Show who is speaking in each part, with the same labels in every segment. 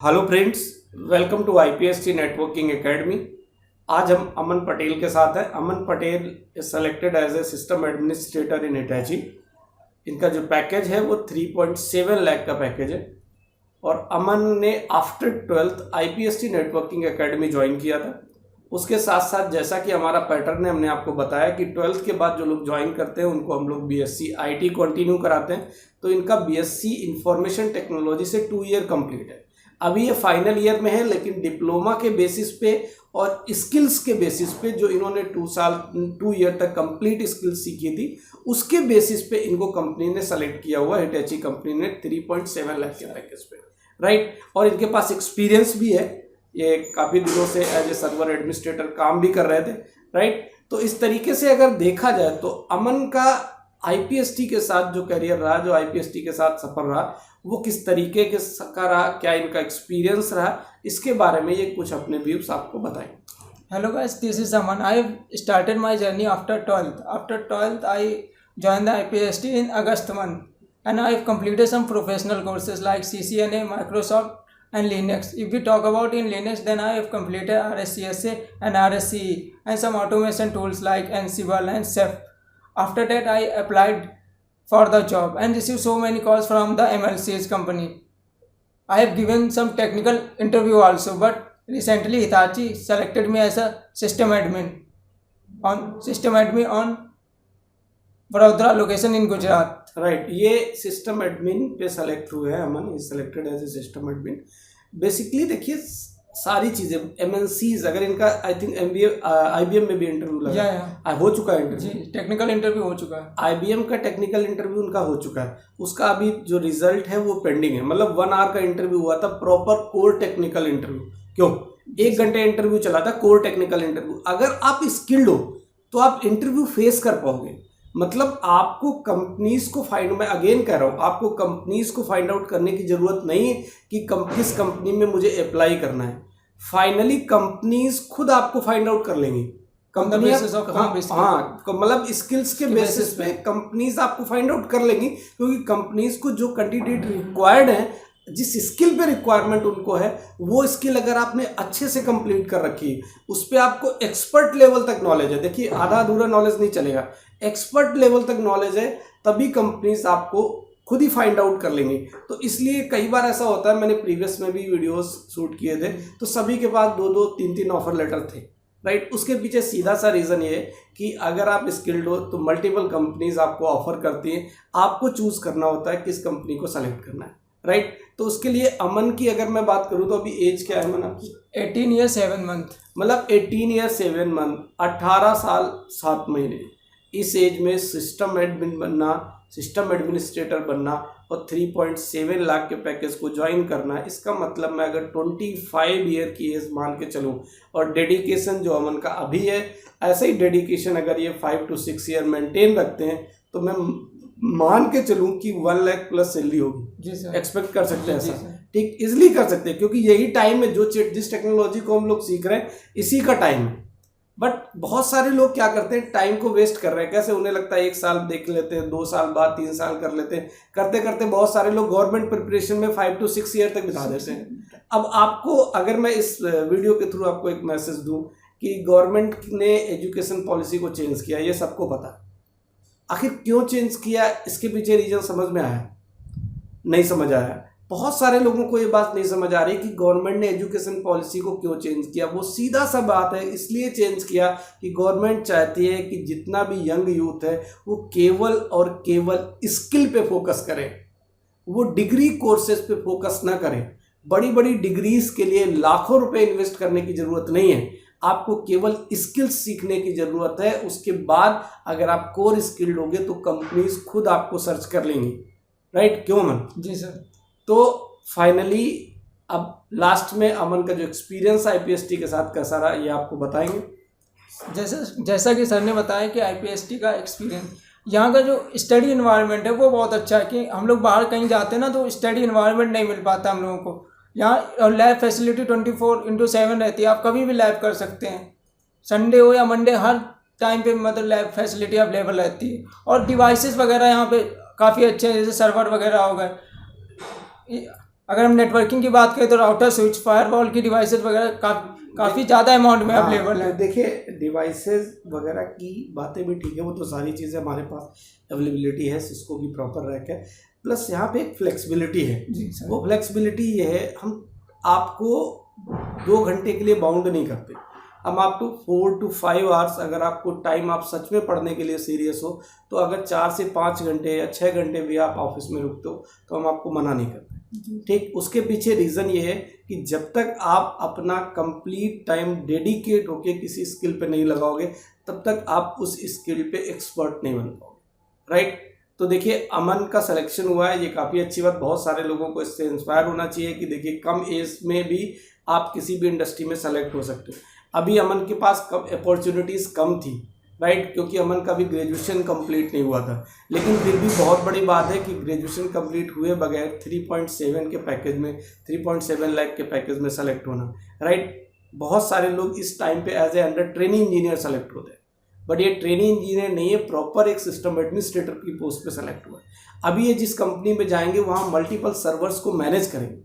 Speaker 1: Hello friends, welcome to IPST networking academy. आज हम अमन पटेल के साथ हैं। Aman Patel is selected as a system administrator in Hitachi. इनका जो पैकेज है वो 3.7 लाख का पैकेज है और अमन ने after 12th IPST networking academy join किया था। उसके साथ साथ जैसा कि हमारा पैटर्न है, हमने आपको बताया कि 12th के बाद जो लोग ज्वाइन करते हैं उनको हम लोग BSc IT कंटिन्यू कराते हैं। तो इनका BSc इंफॉर्मेशन टेक्नोलॉजी से 2 ईयर कंप्लीट है। अभी ये फाइनल ईयर में है, लेकिन डिप्लोमा के बेसिस पे और स्किल्स के बेसिस पे जो इन्होंने 2 ईयर तक कंप्लीट स्किल्स सीखी थी, उसके बेसिस पे इनको कंपनी ने सेलेक्ट किया हुआ, हिटैची कंपनी ने 3.7 लाख के पैकेज पे, राइट। और इनके पास एक्सपीरियंस भी है, ये काफ़ी दिनों से एज ए सर्वर एडमिनिस्ट्रेटर काम भी कर रहे थे, राइट। तो इस तरीके से अगर देखा जाए तो अमन का IPST के साथ जो करियर रहा, जो IPST के साथ सफ़र रहा, वो किस तरीके के का रहा, क्या इनका एक्सपीरियंस रहा, इसके बारे में ये कुछ अपने व्यूज आपको बताएं।
Speaker 2: Hello guys, this is Aman. I started my journey after 12th. After 12th, I joined the IPST in August month, and I have completed some professional courses like CCNA, Microsoft, and Linux. If we talk about in Linux, then I have completed RSCSA and RSCE, and some automation tools like Ansible and Chef. After that, I applied for the job and received so many calls from the MLC's company. I have given some technical interview also, but recently Hitachi selected me as a system admin on Vadodara location in Gujarat.
Speaker 1: Right, ये system admin पे select हुए हैं Aman, is selected as a system admin. Basically देखिए सारी चीज़ें MNCs, अगर इनका I think IBM में भी इंटरव्यू लगा हो चुका है, इंटरव्यू
Speaker 2: टेक्निकल इंटरव्यू हो चुका है।
Speaker 1: IBM का टेक्निकल इंटरव्यू उनका हो चुका है, उसका अभी जो रिजल्ट है वो पेंडिंग है। मतलब 1 आवर का इंटरव्यू हुआ था, प्रॉपर कोर टेक्निकल इंटरव्यू। क्यों 1 घंटे इंटरव्यू चला था, कोर टेक्निकल इंटरव्यू। अगर आप स्किल्ड हो तो आप इंटरव्यू फेस कर पाओगे। मतलब आपको कंपनीज को मैं अगेन कह रहा हूँ, आपको कंपनीज को फाइंड आउट करने की जरूरत नहीं है कि किस कंपनी में मुझे अप्लाई करना है। फाइनली कंपनीज खुद आपको फाइंड आउट कर लेंगी। कंपनी मतलब स्किल्स के बेसिस पे कंपनीज आपको फाइंड आउट कर लेंगी, क्योंकि कंपनीज को जो कैंडिडेट रिक्वायर्ड है, जिस स्किल पे रिक्वायरमेंट उनको है, वो स्किल अगर आपने अच्छे से कंप्लीट कर रखी है, उस पर आपको एक्सपर्ट लेवल तक नॉलेज है। देखिए आधा अधूरा नॉलेज नहीं चलेगा, एक्सपर्ट लेवल तक नॉलेज है, तभी कंपनीज आपको खुद ही फाइंड आउट कर लेंगे। तो इसलिए कई बार ऐसा होता है, मैंने प्रीवियस में भी वीडियोस शूट किए थे, तो सभी के पास 2-2, 3-3 ऑफर लेटर थे, राइट। उसके पीछे सीधा सा रीज़न ये है कि अगर आप स्किल्ड हो तो मल्टीपल कंपनीज आपको ऑफर करती हैं, आपको चूज़ करना होता है किस कंपनी को सेलेक्ट करना है, राइट। तो उसके लिए अमन की अगर मैं बात करूँ तो अभी एज क्या है अमन आपकी?
Speaker 2: 18 ईयर 7 मंथ।
Speaker 1: मतलब 18 ईयर 7 मंथ, 18 साल 7 महीने। इस एज में सिस्टम एडमिन बनना, सिस्टम एडमिनिस्ट्रेटर बनना और 3.7 लाख के पैकेज को ज्वाइन करना, इसका मतलब मैं अगर 25 ईयर की एज मान के चलूँ और डेडिकेशन जो अमन का अभी है, ऐसा ही डेडिकेशन अगर ये 5 to 6 ईयर मेंटेन रखते हैं, तो मैं मान के चलूँ कि 1 लाख प्लस सैलरी होगी।
Speaker 2: जी सर,
Speaker 1: एक्सपेक्ट कर सकते हैं ऐसा, ठीक, इजिली कर सकते हैं, क्योंकि यही टाइम है जिस टेक्नोलॉजी को हम लोग सीख रहे हैं, इसी का टाइम है। बट बहुत सारे लोग क्या करते हैं, टाइम को वेस्ट कर रहे हैं। कैसे? उन्हें लगता है 1 साल देख लेते हैं, 2 साल बाद 3 साल कर लेते हैं, करते करते बहुत सारे लोग गवर्नमेंट प्रिपरेशन में 5 to 6 ईयर तक बिता देते हैं। अब आपको, अगर मैं इस वीडियो के थ्रू आपको एक मैसेज दूं कि गवर्नमेंट ने एजुकेशन पॉलिसी को चेंज किया, ये सबको पता है। आखिर क्यों चेंज किया, इसके पीछे रीजन समझ में आया? नहीं समझ आया। बहुत सारे लोगों को ये बात नहीं समझ आ रही कि गवर्नमेंट ने एजुकेशन पॉलिसी को क्यों चेंज किया। वो सीधा सा बात है, इसलिए चेंज किया कि गवर्नमेंट चाहती है कि जितना भी यंग यूथ है वो केवल और केवल स्किल पे फोकस करे, वो डिग्री कोर्सेज पे फोकस ना करें। बड़ी बड़ी डिग्रीज के लिए लाखों रुपए इन्वेस्ट करने की जरूरत नहीं है, आपको केवल स्किल्स सीखने की जरूरत है। उसके बाद अगर आप कोर स्किल्ड होगे तो कंपनीज खुद आपको सर्च कर लेंगी, राइट। क्यों अमन?
Speaker 2: जी सर।
Speaker 1: तो फाइनली अब लास्ट में अमन का जो एक्सपीरियंस IPST के साथ कैसा रहा, ये आपको बताएंगे।
Speaker 2: जैसा कि सर ने बताया कि IPST का एक्सपीरियंस, यहाँ का जो स्टडी इन्वायरमेंट है वो बहुत अच्छा है। कि हम लोग बाहर कहीं जाते हैं ना, तो स्टडी इन्वायरमेंट नहीं मिल पाता हम लोगों को। यहाँ लैब फैसिलिटी 24/7 रहती है, आप कभी भी लैब कर सकते हैं, संडे हो या मंडे, हर टाइम पे मतलब लैब फैसिलिटी अवेलेबल रहती है। और डिवाइसेस वगैरह यहाँ पे काफ़ी अच्छे हैं, जैसे सर्वर वगैरह हो गए। अगर हम नेटवर्किंग की बात करें तो राउटर, स्विच, फायरवॉल की डिवाइसेस वगैरह काफ़ी ज़्यादा अमाउंट में अवेलेबल है।
Speaker 1: तो देखिए डिवाइसेस वगैरह की बातें भी ठीक है, वो तो सारी चीज़ें हमारे पास अवेलेबिलिटी है, सिस्को की प्रॉपर रैक है, प्लस यहाँ पे एक फ्लेक्सिबिलिटी है।
Speaker 2: जी सर।
Speaker 1: वो फ्लेक्सिबिलिटी ये है, हम आपको 2 घंटे के लिए बाउंड नहीं करते, हम आपको 4 to 5 आवर्स, अगर आपको टाइम आप सच में पढ़ने के लिए सीरियस हो तो अगर 4 से 5 घंटे या 6 घंटे भी आप ऑफिस में रुकते हो तो हम आपको मना नहीं करते। ठीक, उसके पीछे रीज़न ये है कि जब तक आप अपना कंप्लीट टाइम डेडिकेट होके किसी स्किल पे नहीं लगाओगे तब तक आप उस स्किल पे एक्सपर्ट नहीं बन पाओगे, राइट। तो देखिए अमन का सिलेक्शन हुआ है, ये काफ़ी अच्छी बात, बहुत सारे लोगों को इससे इंस्पायर होना चाहिए कि देखिए कम एज में भी आप किसी भी इंडस्ट्री में सेलेक्ट हो सकते हो। अभी अमन के पास अपॉर्चुनिटीज़ कम थी, राइट, क्योंकि अमन का भी ग्रेजुएशन कंप्लीट नहीं हुआ था, लेकिन फिर भी बहुत बड़ी बात है कि ग्रेजुएशन कंप्लीट हुए बगैर 3.7 के पैकेज में, 3.7 लाख के पैकेज में सेलेक्ट होना, राइट। बहुत सारे लोग इस टाइम पे as a under training engineer select होते हैं, बट ये ट्रेनिंग इंजीनियर नहीं है, प्रॉपर एक सिस्टम एडमिनिस्ट्रेटर की पोस्ट पे सेलेक्ट हुआ है। अभी ये जिस कंपनी में जाएंगे वहाँ मल्टीपल सर्वर्स को मैनेज करेंगे,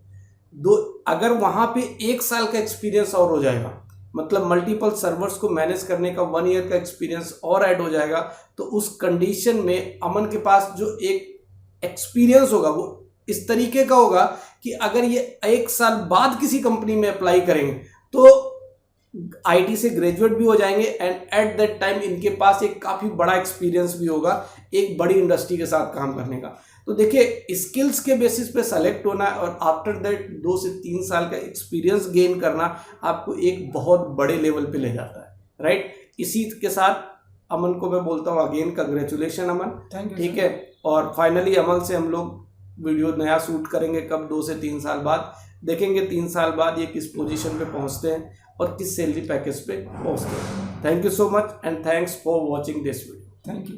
Speaker 1: अगर वहाँ पे 1 साल का एक्सपीरियंस और हो जाएगा, मतलब मल्टीपल सर्वर्स को मैनेज करने का 1 ईयर का एक्सपीरियंस और ऐड हो जाएगा, तो उस कंडीशन में अमन के पास जो एक एक्सपीरियंस होगा वो इस तरीके का होगा कि अगर ये 1 साल बाद किसी कंपनी में अप्लाई करेंगे तो आईटी से ग्रेजुएट भी हो जाएंगे एंड एट दैट टाइम इनके पास एक काफ़ी बड़ा एक्सपीरियंस भी होगा एक बड़ी इंडस्ट्री के साथ काम करने का। तो देखिए स्किल्स के बेसिस पे सेलेक्ट होना है और आफ्टर दैट 2 से 3 साल का एक्सपीरियंस गेन करना आपको एक बहुत बड़े लेवल पे ले जाता है, राइट। इसी के साथ अमन को मैं बोलता हूँ again congratulation Aman,
Speaker 2: thank you.
Speaker 1: ठीक है। और फाइनली अमन से हम लोग वीडियो नया शूट करेंगे कब, 2 से 3 साल बाद देखेंगे 3 साल बाद ये किस पोजीशन पे पहुंचते हैं और किस सैलरी पैकेज पे पहुंचते हैं। Thank you so much and thanks for watching this video.
Speaker 2: Thank you.